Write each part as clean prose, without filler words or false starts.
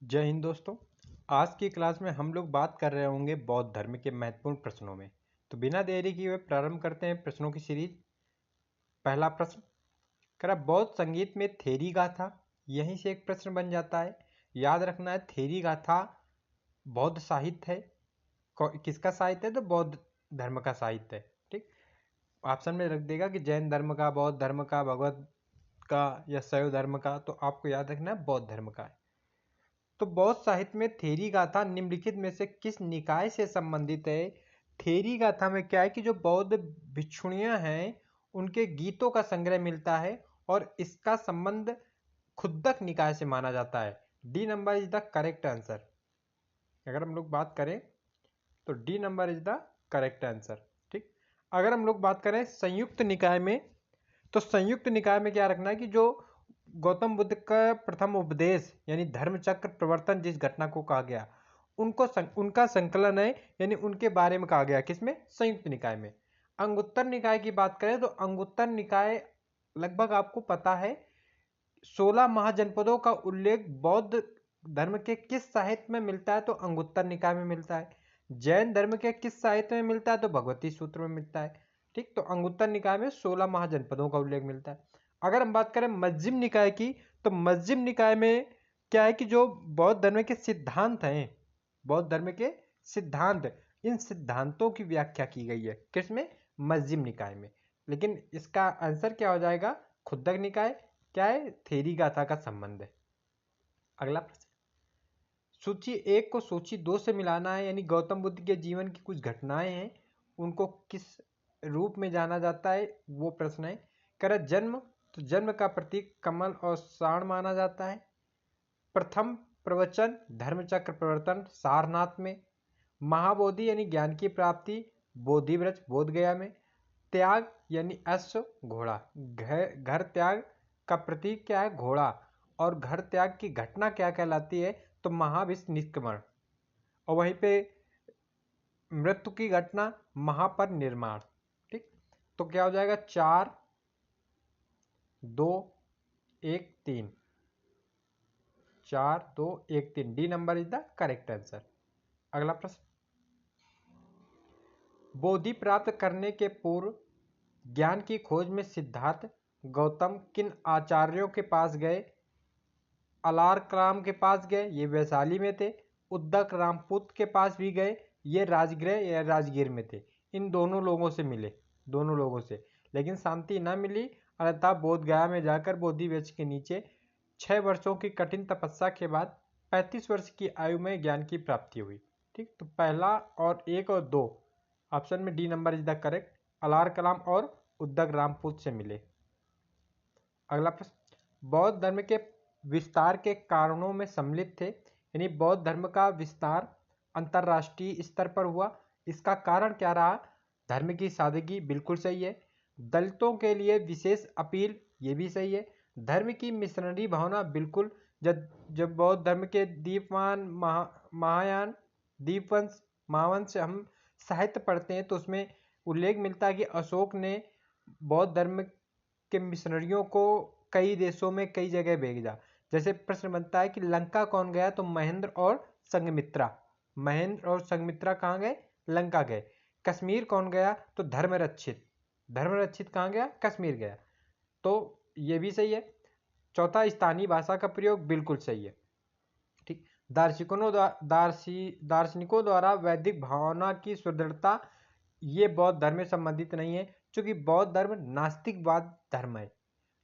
जय हिंद दोस्तों। आज की क्लास में हम लोग बात कर रहे होंगे बौद्ध धर्म के महत्वपूर्ण प्रश्नों में। तो बिना देरी किए हुए प्रारंभ करते हैं प्रश्नों की सीरीज। पहला प्रश्न करा, बौद्ध संगीत में थेरी गाथा। यहीं से एक प्रश्न बन जाता है। याद रखना है, थेरी गाथा बौद्ध साहित्य है। किसका साहित्य है? तो बौद्ध धर्म का साहित्य है। ठीक, ऑप्शन में रख देगा कि जैन धर्म का, बौद्ध धर्म का, भगवत का या शैव धर्म का। तो आपको याद रखना है बौद्ध धर्म का है। तो बौद्ध साहित्य में थेरी गाथा निम्नलिखित में से किस निकाय से संबंधित है? थेरी गाथा में क्या है कि जो बौद्ध भिक्षुणियां हैं उनके गीतों का संग्रह मिलता है और इसका संबंध खुद्दक निकाय से माना जाता है। D number is the correct answer. अगर हम लोग बात करें तो D number is the correct answer. ठीक, अगर हम लोग बात करें संयुक्त निकाय में, तो संयुक्त निकाय में क्या रखना है कि जो गौतम बुद्ध का प्रथम उपदेश यानी धर्मचक्र प्रवर्तन जिस घटना को कहा गया उनका संकलन है, यानी उनके बारे में कहा गया। किसमें? संयुक्त निकाय में। अंगुत्तर निकाय की बात करें तो अंगुत्तर निकाय लगभग आपको पता है 16 महाजनपदों का उल्लेख बौद्ध धर्म के किस साहित्य में मिलता है? तो अंगुत्तर निकाय में मिलता है। जैन धर्म के किस साहित्य में मिलता है? तो भगवती सूत्र में मिलता है। ठीक, तो अंगुत्तर निकाय में 16 महाजनपदों का उल्लेख मिलता है। अगर हम बात करें मध्यम निकाय की, तो मध्यम निकाय में क्या है कि जो बौद्ध धर्म के सिद्धांत हैं, बौद्ध धर्म के सिद्धांत, इन सिद्धांतों की व्याख्या की गई है। किसमें? मध्यम निकाय में। लेकिन इसका आंसर क्या हो जाएगा? खुद्दक निकाय। क्या है? थेरी गाथा का संबंध है। अगला प्रश्न, सूची 1 को सूची 2 से मिलाना है, यानी गौतम बुद्ध के जीवन की कुछ घटनाएं हैं, उनको किस रूप में जाना जाता है, वो प्रश्न है। कर जन्म, तो जन्म का प्रतीक कमल और साण माना जाता है। प्रथम प्रवचन धर्मचक्र प्रवर्तन सारनाथ में। महाबोधि यानी ज्ञान की प्राप्ति बोधि व्रज बोध गया में। त्याग यानी अश्व घोड़ा, घर त्याग का प्रतीक क्या है? घोड़ा। और घर त्याग की घटना क्या कहलाती है? तो महाविष निष्क्रमण। और वहीं पे मृत्यु की घटना महापरिनिर्वाण। ठीक, तो क्या हो जाएगा? 4 2 1 3। 4 2 1 3। D number is the correct answer. अगला प्रश्न, बोधि प्राप्त करने के पूर्व ज्ञान की खोज में सिद्धार्थ गौतम किन आचार्यों के पास गए? अलारकलाम के पास गए, ये वैशाली में थे। उद्दक रामपुत के पास भी गए, ये राजगृह या राजगीर में थे। इन दोनों लोगों से मिले, दोनों लोगों से, लेकिन शांति न मिली। अतः बोध गया में जाकर बोधि वृक्ष के नीचे 6 वर्षों की कठिन तपस्या के बाद 35 वर्ष की आयु में ज्ञान की प्राप्ति हुई। ठीक, तो पहला और 1 और 2 ऑप्शन में D number is the correct. अलार कलाम और उद्दक रामपुत से मिले। अगला प्रश्न, बौद्ध धर्म के विस्तार के कारणों में सम्मिलित थे, यानी बौद्ध धर्म का विस्तार अंतरराष्ट्रीय स्तर पर हुआ। इसका कारण क्या रहा? धर्म की सादगी, बिल्कुल सही है। दलितों के लिए विशेष अपील, ये भी सही है। धर्म की मिशनरी भावना, बिल्कुल। जब बौद्ध धर्म के दीपवान महायान दीपवंश महावंश हम साहित्य पढ़ते हैं तो उसमें उल्लेख मिलता है कि अशोक ने बौद्ध धर्म के मिशनरियों को कई देशों में कई जगह भेजा। जैसे प्रश्न बनता है कि लंका कौन गया? तो महेंद्र और संघमित्रा। महेंद्र और संघमित्रा कहाँ गए? लंका गए। कश्मीर कौन गया? तो धर्मरक्षित। धर्मरक्षित कहाँ गया? कश्मीर गया। तो ये भी सही है। चौथा, स्थानीय भाषा का प्रयोग, बिल्कुल सही है। ठीक, दार्शनिकों द्वारा वैदिक भावना की सुदृढ़ता, ये बौद्ध धर्म से संबंधित नहीं है, क्योंकि बौद्ध धर्म नास्तिकवाद धर्म है।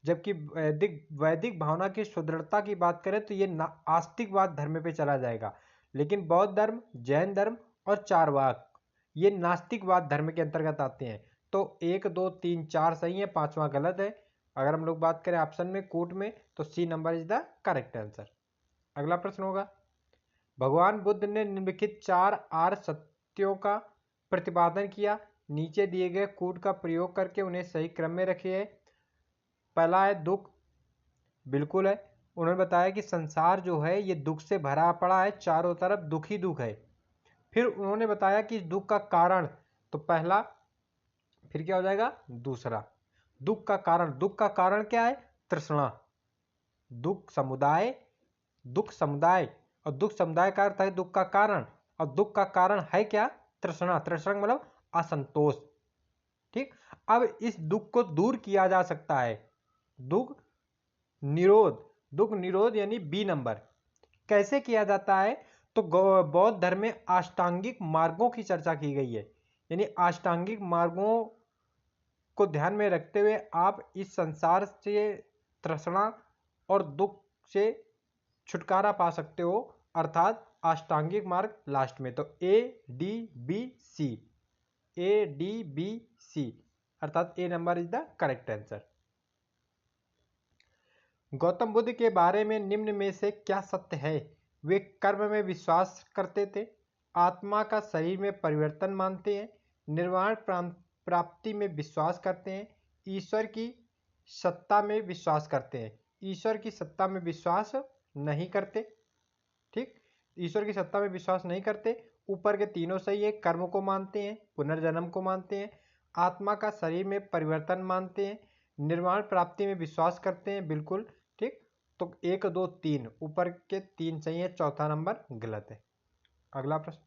जबकि वैदिक भावना की सुदृढ़ता की बात करें तो ये आस्तिकवाद धर्म पे चला जाएगा। लेकिन बौद्ध धर्म, जैन धर्म और चारवाक, ये नास्तिकवाद धर्म के अंतर्गत आते हैं। तो 1 2 3 4 सही है, 5वां गलत है। अगर हम लोग बात करें ऑप्शन में कूट में, तो C number is the correct answer. अगला प्रश्न होगा, भगवान बुद्ध ने निम्नलिखित 4 आर्य सत्यों का प्रतिपादन किया। नीचे दिए गए कूट का प्रयोग करके उन्हें सही क्रम में रखिए। पहला है दुख, बिल्कुल है। उन्होंने बताया कि संसार जो है ये दुख से भरा पड़ा है, चारों तरफ दुख ही दुख है। फिर उन्होंने बताया कि दुख का कारण, तो पहला, फिर क्या हो जाएगा? दूसरा। दुख का कारण क्या है? तृष्णा। दुख समुदाय और दुख समुदाय का अर्थ है दुख का कारण, और दुख का कारण है क्या? तृष्णा। तृष्णा मतलब असंतोष। ठीक, अब इस दुख को दूर किया जा सकता है, दुख निरोध। दुख निरोध यानी बी नंबर। कैसे किया जाता है? तो बौद्ध धर्म में अष्टांगिक मार्गों की चर्चा की गई है, यानी अष्टांगिक मार्गों को ध्यान में रखते हुए आप इस संसार से तृष्णा और दुख से छुटकारा पा सकते हो, अर्थात अष्टांगिक मार्ग लास्ट में। तो A D B C, A D B C, अर्थात A number is the correct answer. Gautam Buddha के बारे में निम्न में से क्या सत्य है? वे कर्म में विश्वास करते थे, आत्मा का शरीर में परिवर्तन मानते हैं, निर्वाण प्राप्ति में विश्वास करते हैं, ईश्वर की सत्ता में विश्वास करते हैं। ईश्वर की सत्ता में विश्वास नहीं करते। ठीक, ईश्वर की सत्ता में विश्वास नहीं करते। ऊपर के तीनों सही है। कर्म को मानते हैं, पुनर्जन्म को मानते हैं, आत्मा का शरीर में परिवर्तन मानते हैं, निर्वाण प्राप्ति में विश्वास करते हैं, बिल्कुल ठीक। तो 1 2 3, ऊपर के 3 सही है, चौथा नंबर गलत है। अगला प्रश्न,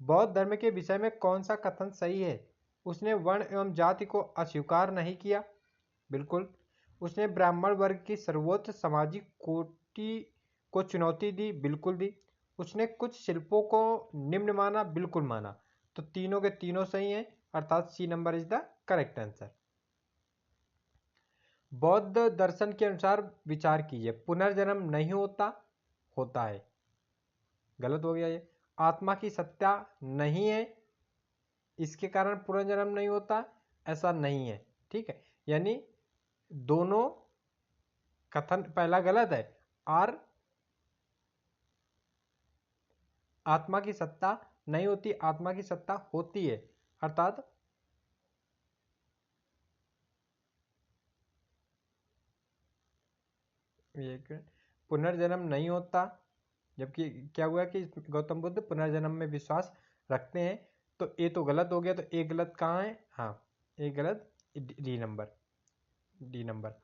बौद्ध धर्म के विषय में कौन सा कथन सही है? उसने वर्ण एवं जाति को अस्वीकार नहीं किया, बिल्कुल। उसने ब्राह्मण वर्ग की सर्वोच्च सामाजिक कोटि को चुनौती दी, बिल्कुल दी। उसने कुछ शिल्पों को निम्न माना, बिल्कुल माना। तो तीनों के तीनों सही हैं, अर्थात C number is the correct answer. बौद्ध दर्शन के अनुसार विचार कीजिए। पुनर्जन्म नहीं होता, होता है, गलत हो गया ये। आत्मा की सत्ता नहीं है, इसके कारण पुनर्जन्म नहीं होता, ऐसा नहीं है, ठीक है। यानी दोनों कथन पहला गलत है। आर आत्मा की सत्ता नहीं होती, आत्मा की सत्ता होती है, अर्थात पुनर्जन्म नहीं होता। जबकि क्या हुआ कि गौतम बुद्ध पुनर्जन्म में विश्वास रखते हैं। तो ए तो गलत हो गया, तो ए गलत कहाँ है? हाँ, ए गलत, डी नंबर, डी नंबर।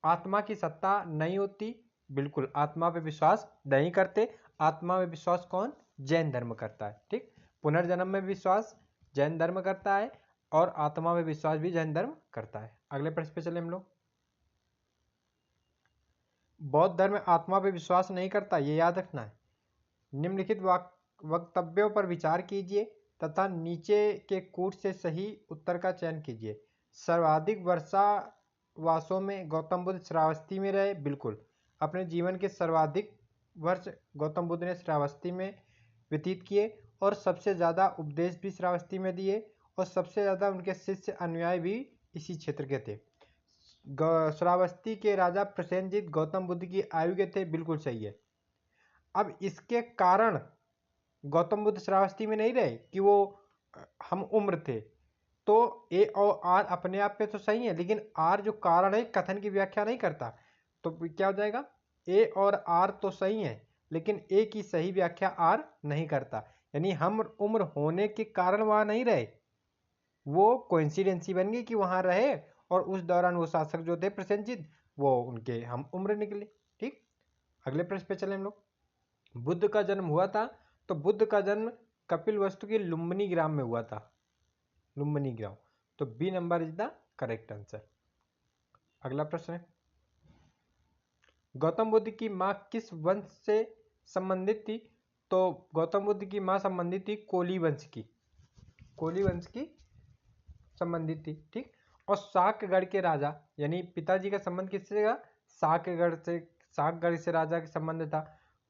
आत्मा की सत्ता नहीं होती, बिल्कुल, आत्मा पे विश्वास नहीं करते। आत्मा में विश्वास कौन? जैन धर्म करता है, ठीक। पुनर्जन्म में विश्वास जैन धर्म करता है, और आत्मा में विश्वास भी जैन धर्म करता है। अगले प्रश्न पे चले हम लोग। बौद्ध धर्म आत्मा पे विश्वास नहीं करता, ये याद रखना है। निम्नलिखित वक्तव्यों पर विचार कीजिए तथा नीचे के कूट से सही उत्तर का चयन कीजिए। सर्वाधिक वर्षा वासों में गौतम बुद्ध श्रावस्ती में रहे, बिल्कुल। अपने जीवन के सर्वाधिक वर्ष गौतम बुद्ध ने श्रावस्ती में व्यतीत किए, और सबसे ज़्यादा उपदेश भी श्रावस्ती में दिए, और सबसे ज़्यादा उनके शिष्य अनुयायी भी इसी क्षेत्र के थे। श्रावस्ती के राजा प्रसेनजीत गौतम बुद्ध की आयु के थे, बिल्कुल सही है। अब इसके कारण गौतम बुद्ध श्रावस्ती में नहीं रहे कि वो हम उम्र थे। तो ए और आर अपने आप पे तो सही है, लेकिन आर जो कारण है कथन की व्याख्या नहीं करता। तो क्या हो जाएगा? ए और आर तो सही है, लेकिन ए की सही व्याख्या आर नहीं करता। यानी हम उम्र होने के कारण वहां नहीं रहे, वो कोइंसिडेंसी बन गई कि वहां रहे, और उस दौरान वो शासक जो थे प्रसेनजीत, वो उनके हम उम्र निकले, ठीक। अगले प्रश्न पे चले हम लोग। बुद्ध का जन्म हुआ था, तो बुद्ध का जन्म कपिलवस्तु के लुम्बिनी ग्राम में हुआ था, लुम्बिनी ग्राम। तो B number is the correct answer. अगला प्रश्न है, गौतम बुद्ध की माँ किस वंश से संबंधित थी? तो गौतम बुद्ध की माँ संबंधित थी कोली वंश की, कोली वंश की संबंधित थी, ठीक। और साकगढ़ के राजा, यानी पिताजी का संबंध किससे था? साकगढ़ से, साकगढ़ से राजा का संबंध था।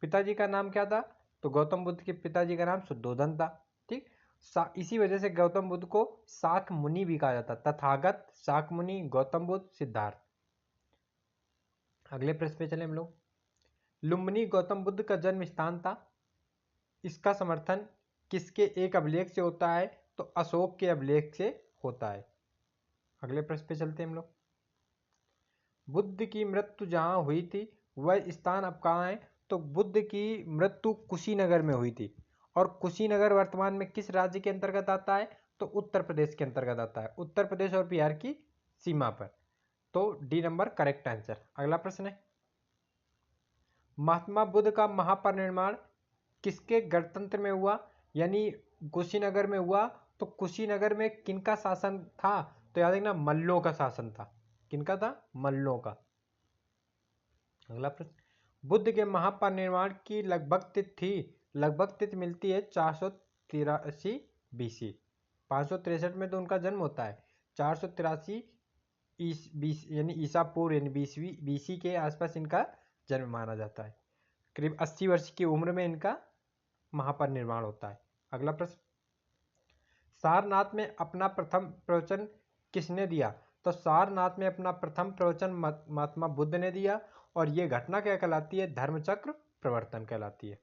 पिताजी का नाम क्या था? तो गौतम बुद्ध के पिताजी का नाम शुद्धोधन था, ठीक। इसी वजह से गौतम बुद्ध को शाक मुनि भी कहा जाता, तथागत, शाक मुनि, गौतम बुद्ध, सिद्धार्थ। अगले प्रश्न पे चले हम लोग। लुम्बिनी गौतम बुद्ध का जन्म स्थान था, इसका समर्थन किसके एक अभिलेख से होता है? तो अशोक के अभिलेख से होता है। अगले प्रश्न पे चलते हैं हम लोग। बुद्ध की मृत्यु जहां हुई थी वह स्थान अब कहाँ है? तो बुद्ध की मृत्यु कुशीनगर में हुई थी, और कुशीनगर वर्तमान में किस राज्य के अंतर्गत आता है? तो उत्तर प्रदेश के अंतर्गत आता है, उत्तर प्रदेश और बिहार की सीमा पर। तो डी नंबर करेक्ट आंसर। अगला प्रश्न है, महात्मा बुद्ध का महापरिनिर्वाण किसके गणतंत्र में हुआ, यानी कुशीनगर में हुआ। तो कुशीनगर में किनका शासन था, तो याद रखना मल्लों का शासन था। किनका था, मल्लों का। अगला प्रश्न, बुद्ध के महापरिनिर्वाण की लगभग तिथि मिलती है 483 बीसी। 563 में तो उनका जन्म होता है, 483 यानी ईसा पूर्व यानी बीसी के आसपास इनका जन्म माना जाता है। करीब 80 वर्ष की उम्र में इनका महापरिनिर्वाण होता है। अगला प्रश्न, सारनाथ में अपना प्रथम प्रवचन किसने दिया, तो सारनाथ में अपना प्रथम प्रवचन महात्मा बुद्ध ने दिया, और यह घटना क्या कहलाती है, धर्मचक्र प्रवर्तन कहलाती है।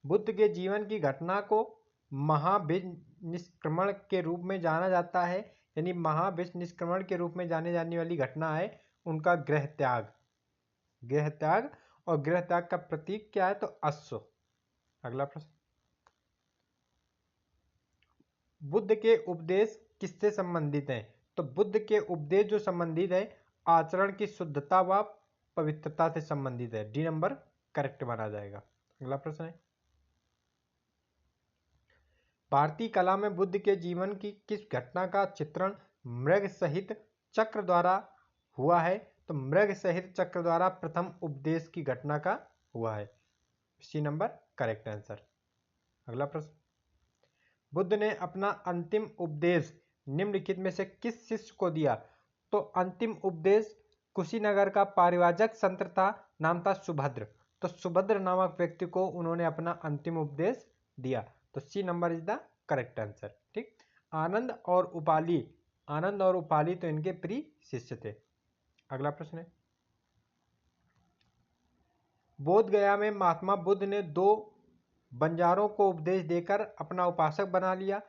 बुद्ध के जीवन की घटना को महाभिनिष्क्रमण के रूप में जाना जाता है, यानी महाभिनिष्क्रमण के रूप में जाने जाने वाली घटना है उनका गृह त्याग। और गृह त्याग का प्रतीक क्या है, तो अश्व। अगला प्रश्न, बुद्ध के उपदेश किससे संबंधित हैं, तो बुद्ध के उपदेश जो संबंधित है आचरण की शुद्धता व पवित्रता से संबंधित है। डी नंबर करेक्ट माना जाएगा। अगला प्रश्न है, भारतीय कला में बुद्ध के जीवन की किस घटना का चित्रण मृग सहित चक्र द्वारा हुआ है, तो मृग सहित चक्र द्वारा प्रथम उपदेश की घटना का हुआ है। C number correct answer. अगला प्रश्न, बुद्ध ने अपना अंतिम उपदेश निम्नलिखित में से किस शिष्य को दिया, तो अंतिम उपदेश कुशीनगर का पारिव्राजक संत था, नाम था सुभद्र। तो सुभद्र नामक व्यक्ति को उन्होंने अपना अंतिम उपदेश दिया। तो C number is the correct answer. ठीक, आनंद और उपाली तो इनके प्रिय शिष्य थे। अगला प्रश्न है, बोध गया में महात्मा बुद्ध ने 2 बंजारों को उपदेश देकर अपना उपासक बना लिया।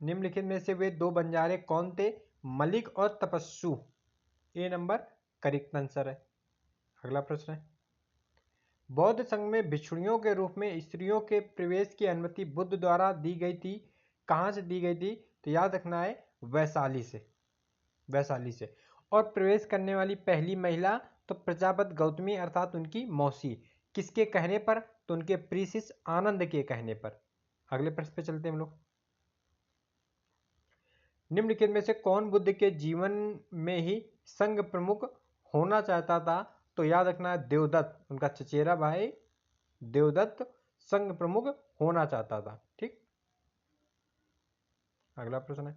निम्नलिखित में से वे 2 बंजारे कौन थे, मलिक और तपस्सु। ए नंबर करेक्ट आंसर है। अगला प्रश्न है, बौद्ध संघ में भिक्षुणियों के रूप में स्त्रियों के प्रवेश की अनुमति बुद्ध द्वारा दी गई थी। कहां से दी गई थी, तो याद रखना है वैशाली से। और प्रवेश करने वाली पहली महिला तो प्रजापति गौतमी अर्थात उनकी मौसी। किसके कहने पर, तो उनके प्रिय शिष्य आनंद के कहने पर। अगले प्रश्न पे चलते हैं हम लोग, निम्नलिखित में से कौन बुद्ध के जीवन में ही संघ प्रमुख होना चाहता था, तो याद रखना है देवदत्त, उनका चचेरा भाई देवदत्त संघ प्रमुख होना चाहता था। ठीक, अगला प्रश्न है,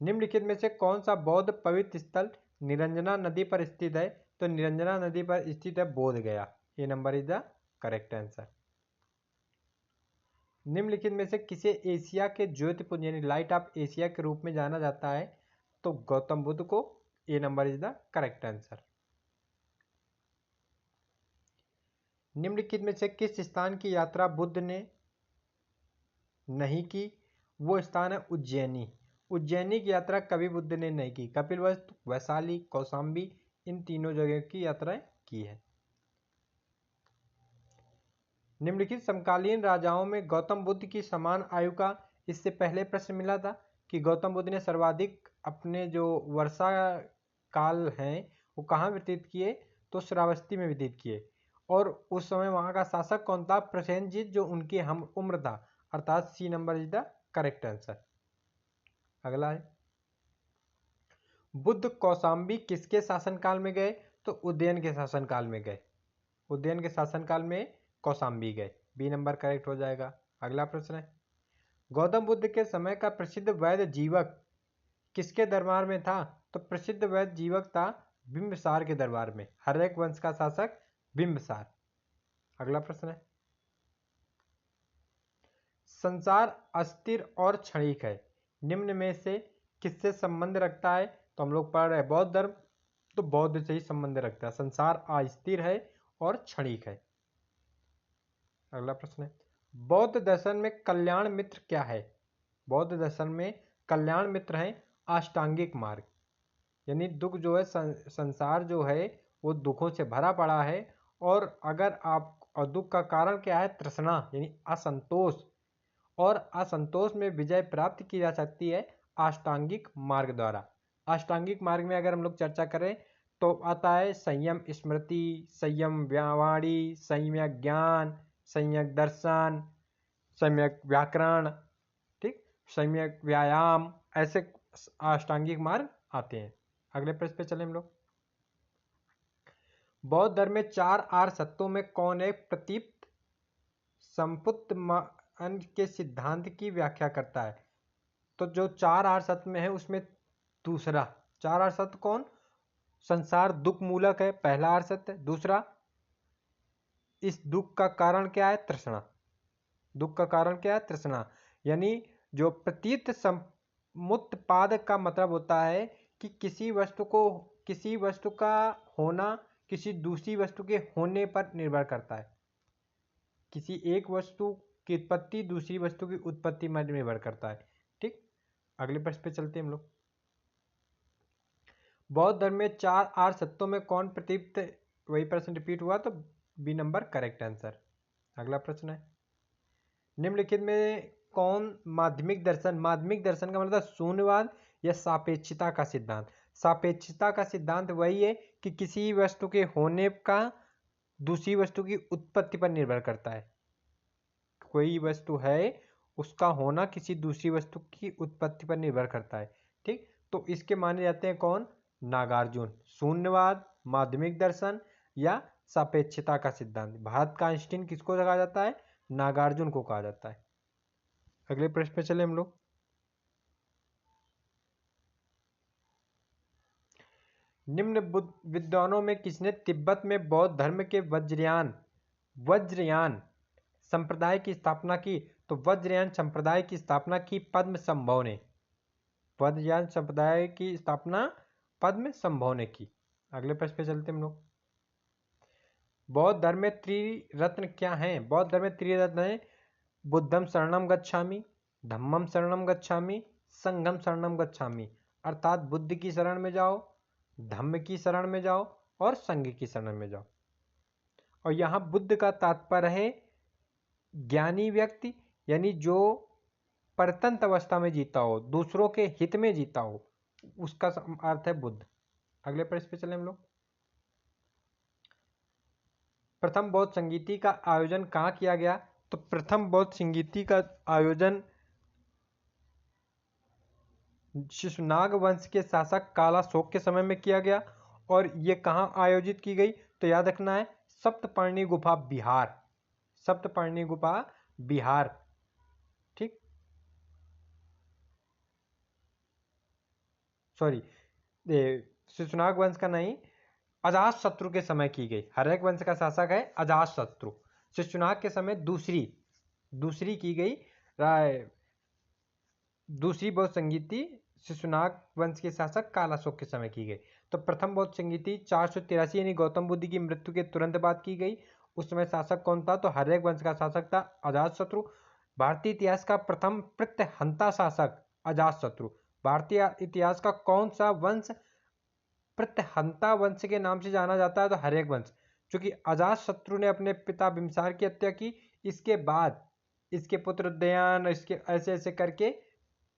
निम्नलिखित में से कौन सा बौद्ध पवित्र स्थल निरंजना नदी पर स्थित है, तो निरंजना नदी पर स्थित है बोध गया। ये number is the correct answer. निम्नलिखित में से किसे एशिया के ज्योतिपुंज यानी लाइट ऑफ एशिया के रूप में जाना जाता है, तो गौतम बुद्ध को। A number is the correct answer. निम्नलिखित में से किस स्थान की यात्रा बुद्ध ने नहीं की, वो स्थान है उज्जैनी। उज्जैनी की यात्रा कभी बुद्ध ने नहीं की, कपिलवस्तु, वैशाली, कौशाम्बी, इन तीनों जगह की यात्राएं की है। निम्नलिखित समकालीन राजाओं में गौतम बुद्ध की समान आयु का इससे पहले प्रश्न मिला था कि गौतम बुद्ध ने सर्वाधिक अपने जो वर्षा काल हैं वो कहाँ व्यतीत किए, तो श्रावस्ती में व्यतीत किए। और उस समय वहाँ का शासक कौन था, प्रसेनजीत, जो उनकी हम उम्र था, अर्थात C number is the correct answer. अगला है, बुद्ध कौशाम्बी किसके शासनकाल में गए, तो उदयन के शासनकाल में गए। उदयन के शासनकाल में कौशाम्बी गए। बी नंबर करेक्ट हो जाएगा। अगला प्रश्न है, गौतम बुद्ध के समय का प्रसिद्ध वैद्य जीवक किसके दरबार में था, तो प्रसिद्ध वैद्य जीवक था बिंबिसार के दरबार में, हर्यक वंश का शासक बिंबिसार। अगला प्रश्न है, संसार अस्थिर और क्षणिक है, निम्न में से किससे संबंध रखता है, तो हम लोग पढ़ रहे हैं बौद्ध धर्म, तो बौद्ध से ही संबंध रखता है। संसार अस्थिर है और क्षणिक है। अगला प्रश्न है, बौद्ध दर्शन में कल्याण मित्र क्या है, बौद्ध दर्शन में कल्याण मित्र है अष्टांगिक मार्ग, यानी दुख जो है संसार जो है वो दुखों से भरा पड़ा है, और अगर आप और दुख का कारण क्या है, तृष्णा यानी असंतोष, और असंतोष में विजय प्राप्त की जा सकती है अष्टांगिक मार्ग द्वारा। अष्टांगिक मार्ग में अगर हम लोग चर्चा करें तो आता है संयम स्मृति, संयम वाणी, सम्यक ज्ञान, सम्यक दर्शन, सम्यक व्याकरण, ठीक, सम्यक व्यायाम, ऐसे अष्टांगिक मार्ग आते हैं। अगले प्रश्न पे चले हम लोग। बौद्ध धर्म में 4 आर्य सत्यों में कौन एक प्रतीप संपुत्तमन के सिद्धांत की व्याख्या करता है? तो जो 4 आर्य सत्य में है उसमें दूसरा 4 आर्य सत्य कौन? संसार दुख मूलक है, पहला आर्य सत्य। दूसरा, इस दुख का कारण क्या है? तृष्णा। दुख का कारण क्या है? तृष्णा। यानी जो प्रतीत समुत्पाद का मतलब होता है कि किसी वस्तु का होना किसी दूसरी वस्तु के होने पर निर्भर करता है। किसी एक वस्तु की उत्पत्ति दूसरी वस्तु की उत्पत्ति पर निर्भर करता है, ठीक। अगले प्रश्न पे चलते हैं हम लोग। बौद्ध धर्म में 4 आर्य सत्यों में कौन प्रतीत, वही प्रश्न रिपीट हुआ तो बी नंबर करेक्ट आंसर। अगला प्रश्न है, निम्नलिखित में कौन माध्यमिक दर्शन का मतलब शून्यवाद या सापेक्षता का सिद्धांत? सापेक्षता का सिद्धांत वही है कि किसी वस्तु के होने का दूसरी वस्तु की उत्पत्ति पर निर्भर करता है। कोई वस्तु है, उसका होना किसी दूसरी वस्तु की उत्पत्ति पर निर्भर करता है, ठीक। तो इसके माने जाते हैं कौन? नागार्जुन। शून्यवाद, माध्यमिक दर्शन या सापेक्षता का सिद्धांत। भारत का आइंस्टीन किसको कहा जाता है? नागार्जुन को कहा जाता है। अगले प्रश्न पे चले हम लोग। निम्न विद्वानों में किसने तिब्बत में बौद्ध धर्म के वज्रयान संप्रदाय की स्थापना की? तो वज्रयान संप्रदाय की स्थापना की पद्मसंभव ने। वज्रयान संप्रदाय की स्थापना पद्मसंभव ने की। अगले प्रश्न पे चलते हम लोग। बौद्ध धर्म में त्रिरत्न क्या हैं? बौद्ध धर्म में त्रिरत्न है, बुद्धम शरणम गच्छामि, धम्मम शरणम गच्छामि, संघम शरणम गच्छामि। अर्थात बुद्ध की शरण में जाओ, धम्म की शरण में जाओ और संघ की शरण में जाओ। और यहाँ बुद्ध का तात्पर्य है ज्ञानी व्यक्ति, यानी जो परतंत्र अवस्था में जीता हो, दूसरों के हित में जीता हो, उसका अर्थ है बुद्ध। अगले प्रश्न पे चले हम लोग। प्रथम बौद्ध संगीति का आयोजन कहाँ किया गया? तो प्रथम बौद्ध संगीति का आयोजन शिशुनाग वंश के शासक कालाशोक के समय में किया गया। और ये कहाँ आयोजित की गई? तो याद रखना है सप्तपर्णी गुफा बिहार, सप्तपर्णी गुफा बिहार, ठीक। सॉरी, शिशुनाग वंश का नहीं, अजातशत्रु के समय की गई। हर्यक वंश का शासक है अजातशत्रु। शिशुनाग के समय दूसरी की गई दूसरी बौद्ध संगीति शिशुनाग वंश के शासक कालाशोक के समय की गई। तो प्रथम बौद्ध संगीति 483 यानी गौतम बुद्ध की मृत्यु के तुरंत बाद की गई। उस समय शासक कौन था? तो हर्यक वंश का शासक था अजातशत्रु। भारतीय इतिहास का प्रथम प्रत्यहंता शासक अजातशत्रु। भारतीय इतिहास का कौन सा वंश प्रत्यहंता वंश के नाम से जाना जाता है? तो हर्यक वंश। क्योंकि अजातशत्रु ने अपने पिता बिम्बिसार की हत्या की, इसके बाद इसके पुत्र उदयन, इसके ऐसे ऐसे करके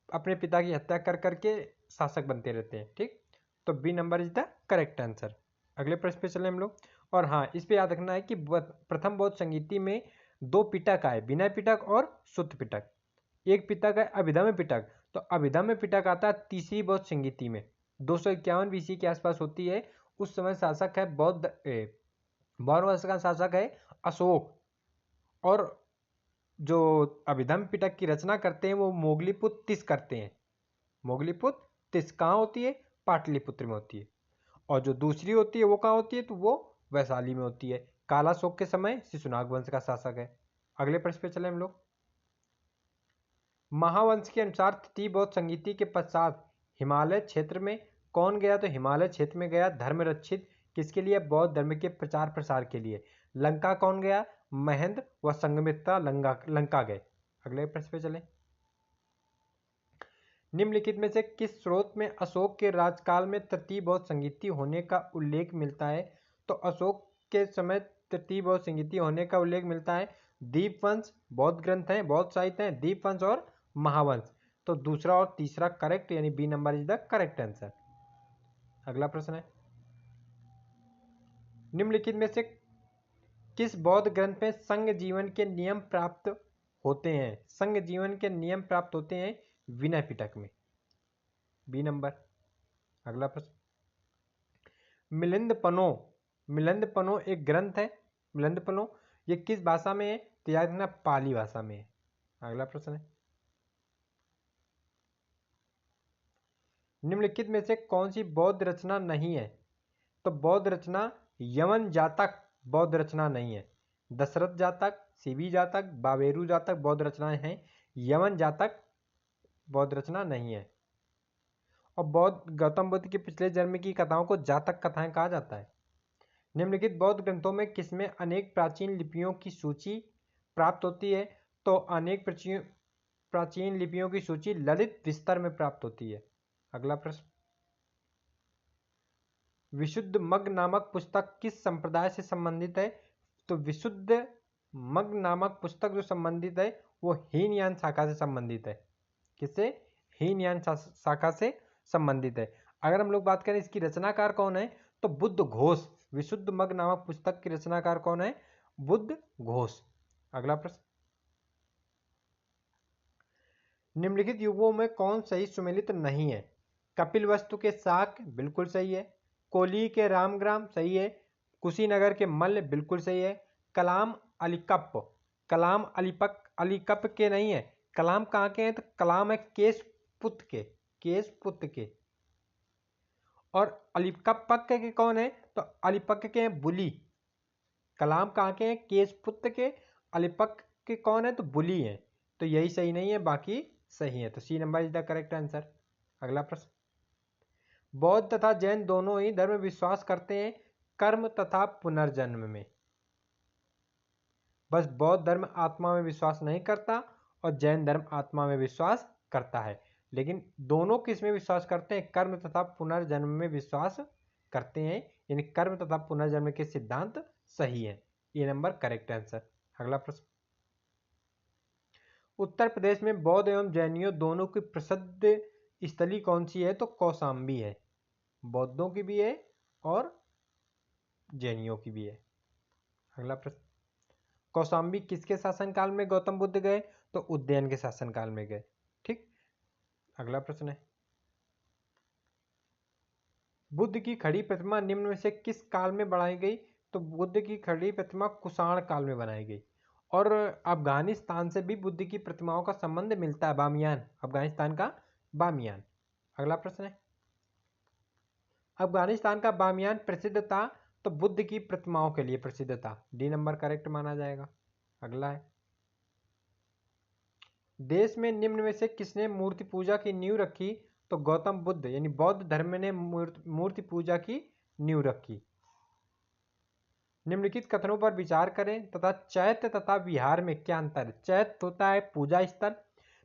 अपने पिता की हत्या कर करके शासक बनते रहते हैं, ठीक। तो B number is the correct answer. अगले प्रश्न पे चले हम लोग। और हाँ, इस पे याद रखना है कि प्रथम बौद्ध संगीति में 2 पिटक आए, विनय पिटक और सुत्त पिटक। एक पिटक है अभिधम्म पिटक। तो अभिधम्म पिटक आता है तीसरी बौद्ध संगीति में, 251 बीसी के आसपास होती है। उस समय शासक है बौद्ध वंश का शासक है अशोक। और जो अभिधम्म पिटक की रचना करते हैं वो मोगलीपुत्र तिस करते हैं। मोगलीपुत्र तिस कहाँ होती है? पाटलिपुत्र में होती है। और जो दूसरी होती है वो कहाँ होती है? तो वो वैशाली में होती है। कालाशोक के समय शिशुनाग वंश का शासक है। अगले प्रश्न पे चले हम लोग। महावंश के अनुसार तृतीय बौद्ध संगीति के पश्चात हिमालय क्षेत्र में कौन गया? तो हिमालय क्षेत्र में गया धर्मरक्षित। किसके लिए? बौद्ध धर्म के प्रचार प्रसार के लिए। लंका कौन गया? महेंद्र व संघमित्रा लंका गए। अगले प्रश्न पे चले। निम्नलिखित में से किस स्रोत में अशोक के राजकाल में तृतीय बौद्ध संगीति होने का उल्लेख मिलता है? तो अशोक के समय तृतीय बौद्ध संगीति होने का उल्लेख मिलता है दीपवंश, बौद्ध ग्रंथ हैं, बौद्ध साहित्य हैं, दीपवंश और महावंश। तो दूसरा और तीसरा करेक्ट, यानी B number is the correct answer. अगला प्रश्न है, निम्नलिखित में से किस बौद्ध ग्रंथ में संघ जीवन के नियम प्राप्त होते हैं? संघ जीवन के नियम प्राप्त होते हैं विनय पिटक में। B number. अगला प्रश्न, मिलिंदपनो, मिलिंदपनो एक ग्रंथ है, मिलिंदपनो ये किस भाषा में है? तो याद रखना पाली भाषा में है। अगला प्रश्न है, निम्नलिखित में से कौन सी बौद्ध रचना नहीं है? तो बौद्ध रचना यमन जातक बौद्ध रचना नहीं है। दशरथ जातक, शिवी जातक, बाबेरू जातक बौद्ध रचनाएं हैं, यमन जातक बौद्ध रचना नहीं है। और बौद्ध गौतम बुद्ध के पिछले जन्म की कथाओं को जातक कथाएं कहा जाता है। निम्नलिखित बौद्ध ग्रंथों में किसमें अनेक प्राचीन लिपियों की सूची प्राप्त होती है? तो अनेक प्राचीन लिपियों की सूची ललित विस्तर में प्राप्त होती है। अगला प्रश्न, विशुद्ध मग नामक पुस्तक किस संप्रदाय से संबंधित है? तो विशुद्ध मग नामक पुस्तक जो संबंधित है वो हीनयान शाखा से संबंधित है। किससे? हीनयान शाखा से संबंधित है। अगर हम लोग बात करें इसकी रचनाकार कौन है, तो बुद्ध घोष। विशुद्ध मग नामक पुस्तक की रचनाकार कौन है? बुद्ध घोष। अगला प्रश्न, निम्नलिखित युगों में कौन सही सुमेलित नहीं है? कपिलवस्तु के शाक बिल्कुल सही है, कोली के रामग्राम सही है, कुशीनगर के मल्ल बिल्कुल सही है, कलाम अलीकप, कलाम अलीकप के नहीं है। कलाम कहाँ के हैं? तो कलाम है केशपुत्र के, केशपुत्र के। और अलीकप के कौन है? तो अलीपक के हैं बुली। कलाम कहाँ के हैं? केशपुत्र के। अलीपक के कौन है? तो बुली है। तो यही सही नहीं है, बाकी सही है। तो C number is the correct answer. अगला प्रश्न, बौद्ध तथा जैन दोनों ही धर्म विश्वास करते हैं कर्म तथा पुनर्जन्म में। बस बौद्ध धर्म आत्मा में विश्वास नहीं करता और जैन धर्म आत्मा में विश्वास करता है, लेकिन दोनों किस में विश्वास करते हैं? कर्म तथा पुनर्जन्म में विश्वास करते हैं, यानी कर्म तथा पुनर्जन्म के सिद्धांत सही है। ये नंबर करेक्ट आंसर। अगला प्रश्न, उत्तर प्रदेश में बौद्ध एवं जैनियों दोनों की प्रसिद्ध स्थली कौन सी है? तो कौशाम्बी है। बौद्धों की भी है और जैनियों की भी है। अगला प्रश्न, कौशाम्बी किसके शासनकाल में गौतम बुद्ध गए? तो उदयन के शासनकाल में गए। ठीक। अगला प्रश्न है, बुद्ध की खड़ी प्रतिमा निम्न में से किस काल में बनाई गई? तो बुद्ध की खड़ी प्रतिमा कुषाण काल में बनाई गई। और अफगानिस्तान से भी बुद्ध की प्रतिमाओं का संबंध मिलता है, बामियान, अफगानिस्तान का बामियान। अगला प्रश्न है, अफगानिस्तान का बामियान प्रसिद्ध था तो बुद्ध की प्रतिमाओं के लिए प्रसिद्ध था। डी नंबर करेक्ट माना जाएगा। अगला है, देश में निम्न में से किसने मूर्ति पूजा की नींव रखी? तो गौतम बुद्ध, यानी बौद्ध धर्म ने मूर्ति पूजा की नींव रखी। निम्नलिखित कथनों पर विचार करें तथा चैत्य तथा विहार में क्या अंतर है? चैत्य होता है पूजा स्थल,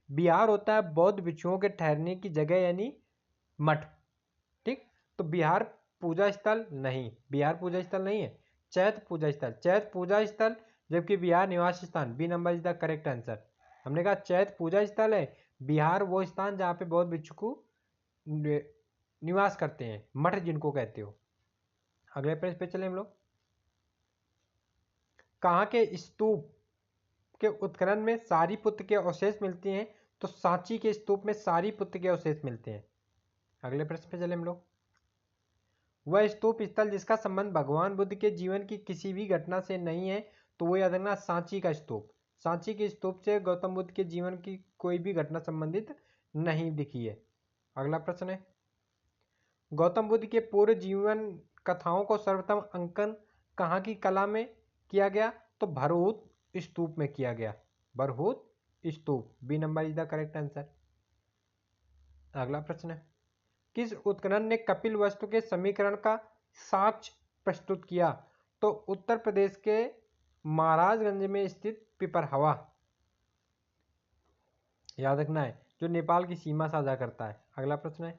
विहार होता है बौद्ध भिक्षुओं के ठहरने की जगह यानी मठ। ठीक, तो विहार पूजा स्थल नहीं, विहार पूजा स्थल नहीं है, चैत्य पूजा स्थल। चैत्य पूजा स्थल जबकि विहार निवास स्थान। B number is the correct answer. हमने कहा चैत्य पूजा स्थल है, विहार वो स्थान जहाँ पे बौद्ध भिक्षु निवास करते हैं, मठ जिनको कहते हो। अगले पेज पे चले हम लोग, कहाँ के स्तूप के उत्खनन में सारीपुत्र के अवशेष मिलते हैं? तो सांची के स्तूप में सारीपुत्र के अवशेष मिलते हैं। अगले प्रश्न पे चले हम लोग, वह स्तूप स्थल जिसका संबंध भगवान बुद्ध के जीवन की किसी भी घटना से नहीं है, तो वो याद रखना सांची का स्तूप। सांची के स्तूप से गौतम बुद्ध के जीवन की कोई भी घटना संबंधित नहीं दिखी है। अगला प्रश्न है, गौतम बुद्ध के पूर्व जीवन कथाओं को सर्वप्रथम अंकन कहाँ की कला में किया गया? तो भरहूत स्तूप में किया गया, भरहूत स्तूप। B number is the correct answer. अगला प्रश्न है, किस उत्खनन ने कपिलवस्तु के समीकरण का साक्ष्य प्रस्तुत किया? तो उत्तर प्रदेश के महाराजगंज में स्थित पिपरहवा, याद रखना है, जो नेपाल की सीमा साझा करता है। अगला प्रश्न है,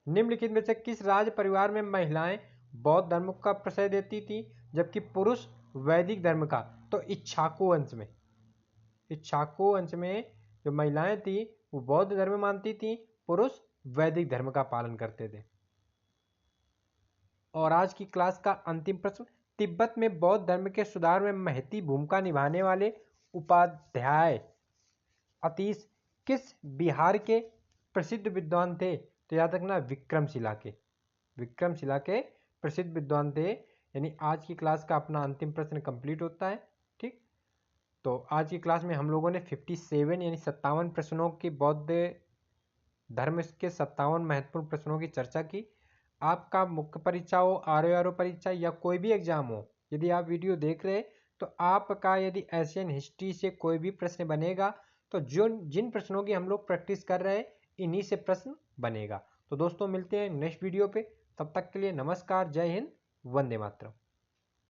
निम्नलिखित में से किस राज परिवार में महिलाएं बौद्ध धर्म का प्रशय देती थी जबकि पुरुष वैदिक धर्म का? तो इक्ष्वाकु वंश में, इक्ष्वाकु वंश में जो महिलाएं थी वो बौद्ध धर्म मानती थी, पुरुष वैदिक धर्म का पालन करते थे। और आज की क्लास का अंतिम प्रश्न, तिब्बत में बौद्ध धर्म के सुधार में महती भूमिका निभाने वाले उपाध्याय अतीश किस बिहार के प्रसिद्ध विद्वान थे? तो याद रखना विक्रमशिला के प्रसिद्ध विद्वान थे। यानी आज की क्लास का अपना अंतिम प्रश्न कंप्लीट होता है। ठीक, तो आज की क्लास में हम लोगों ने 57 यानी 57 प्रश्नों की बौद्ध धर्म के 57 महत्वपूर्ण प्रश्नों की चर्चा की। आपका मुख्य परीक्षा हो, आरओ परीक्षा या कोई भी एग्जाम हो, यदि आप वीडियो देख रहे तो आपका यदि एशियन हिस्ट्री से कोई भी प्रश्न बनेगा तो जिन प्रश्नों की हम लोग प्रैक्टिस कर रहे हैं इन्हीं से प्रश्न बनेगा। तो दोस्तों मिलते हैं नेक्स्ट वीडियो पे, तब तक के लिए नमस्कार, जय हिंद, वंदे मातरम।